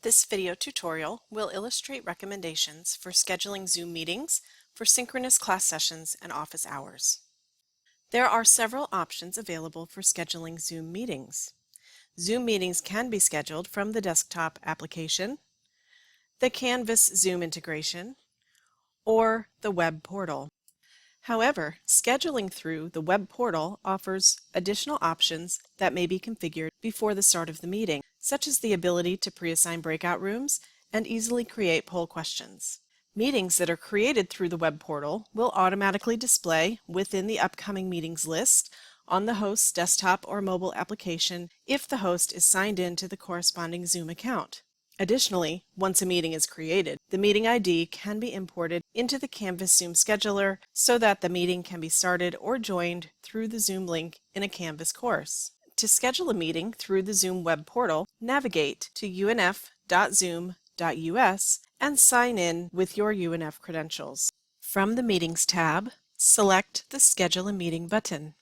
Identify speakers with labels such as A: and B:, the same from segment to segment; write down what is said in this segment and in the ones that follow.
A: This video tutorial will illustrate recommendations for scheduling Zoom meetings for synchronous class sessions and office hours. There are several options available for scheduling Zoom meetings. Zoom meetings can be scheduled from the desktop application, the Canvas Zoom integration, or the web portal. However, scheduling through the web portal offers additional options that may be configured before the start of the meeting, such as the ability to pre-assign breakout rooms and easily create poll questions. Meetings that are created through the web portal will automatically display within the upcoming meetings list on the host's desktop or mobile application if the host is signed in to the corresponding Zoom account. Additionally, once a meeting is created, the meeting ID can be imported into the Canvas Zoom scheduler so that the meeting can be started or joined through the Zoom link in a Canvas course. To schedule a meeting through the Zoom web portal, navigate to unf.zoom.us and sign in with your UNF credentials. From the Meetings tab, select the Schedule a Meeting button.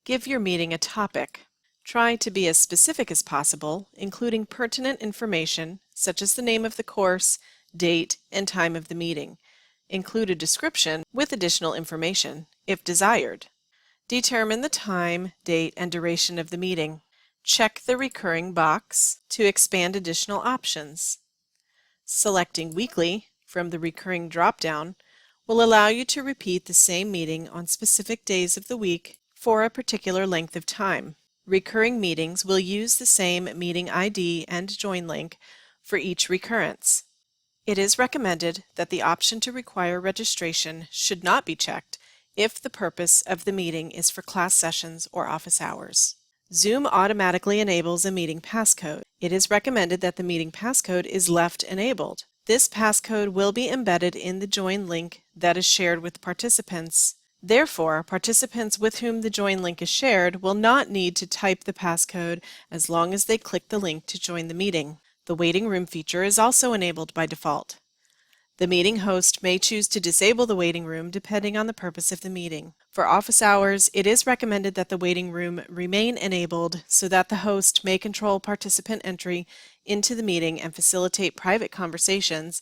A: Give your meeting a topic. Try to be as specific as possible, including pertinent information such as the name of the course, date, and time of the meeting. Include a description with additional information, if desired. Determine the time, date, and duration of the meeting. Check the recurring box to expand additional options. Selecting weekly from the recurring drop-down will allow you to repeat the same meeting on specific days of the week for a particular length of time. Recurring meetings will use the same meeting ID and join link for each recurrence. It is recommended that the option to require registration should not be checked if the purpose of the meeting is for class sessions or office hours. Zoom automatically enables a meeting passcode. It is recommended that the meeting passcode is left enabled. This passcode will be embedded in the join link that is shared with participants. Therefore, participants with whom the join link is shared will not need to type the passcode as long as they click the link to join the meeting. The waiting room feature is also enabled by default. The meeting host may choose to disable the waiting room depending on the purpose of the meeting. For office hours, it is recommended that the waiting room remain enabled so that the host may control participant entry into the meeting and facilitate private conversations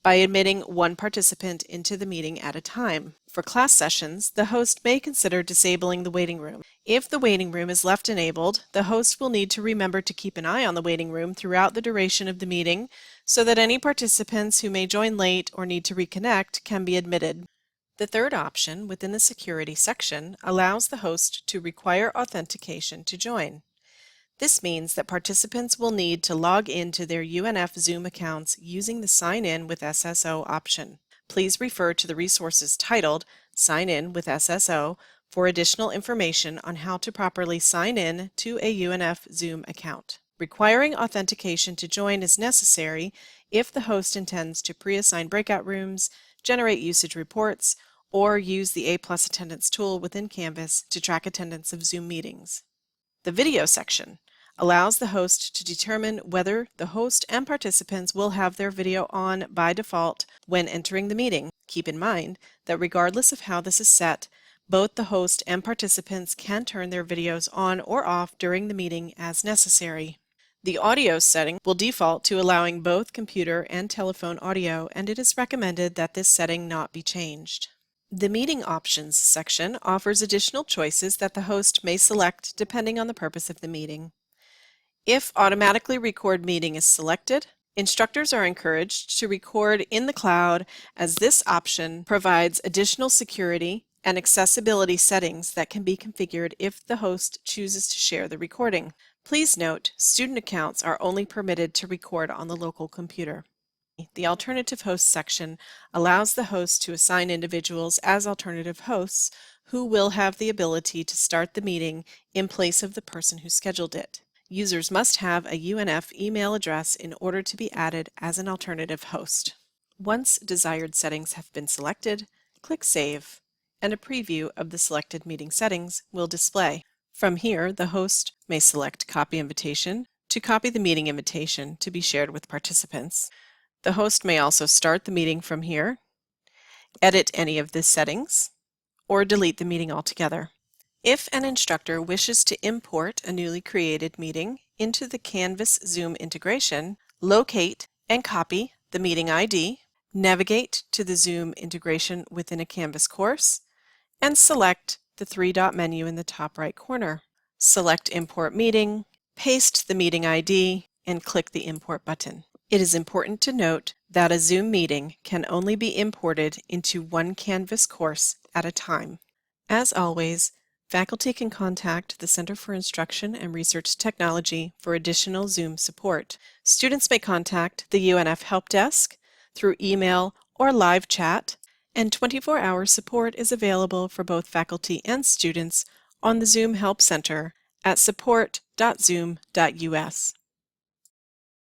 A: by admitting one participant into the meeting at a time. For class sessions, the host may consider disabling the waiting room. If the waiting room is left enabled, the host will need to remember to keep an eye on the waiting room throughout the duration of the meeting so that any participants who may join late or need to reconnect can be admitted. The third option within the security section allows the host to require authentication to join. This means that participants will need to log into their UNF Zoom accounts using the Sign In with SSO option. Please refer to the resources titled Sign In with SSO for additional information on how to properly sign in to a UNF Zoom account. Requiring authentication to join is necessary if the host intends to pre-assign breakout rooms, generate usage reports, or use the A+ attendance tool within Canvas to track attendance of Zoom meetings. The video section allows the host to determine whether the host and participants will have their video on by default when entering the meeting. Keep in mind that regardless of how this is set, both the host and participants can turn their videos on or off during the meeting as necessary. The audio setting will default to allowing both computer and telephone audio, and it is recommended that this setting not be changed. The Meeting Options section offers additional choices that the host may select depending on the purpose of the meeting. If Automatically Record Meeting is selected, instructors are encouraged to record in the cloud as this option provides additional security and accessibility settings that can be configured if the host chooses to share the recording. Please note, student accounts are only permitted to record on the local computer. The Alternative Hosts section allows the host to assign individuals as alternative hosts who will have the ability to start the meeting in place of the person who scheduled it. Users must have a UNF email address in order to be added as an alternative host. Once desired settings have been selected, click Save, and a preview of the selected meeting settings will display. From here, the host may select Copy Invitation to copy the meeting invitation to be shared with participants. The host may also start the meeting from here, edit any of the settings, or delete the meeting altogether. If an instructor wishes to import a newly created meeting into the Canvas Zoom integration, locate and copy the meeting ID, navigate to the Zoom integration within a Canvas course, and select the three-dot menu in the top right corner. Select Import Meeting, paste the meeting ID, and click the Import button. It is important to note that a Zoom meeting can only be imported into one Canvas course at a time. As always, faculty can contact the Center for Instruction and Research Technology for additional Zoom support. Students may contact the UNF Help Desk through email or live chat, and 24-hour support is available for both faculty and students on the Zoom Help Center at support.zoom.us.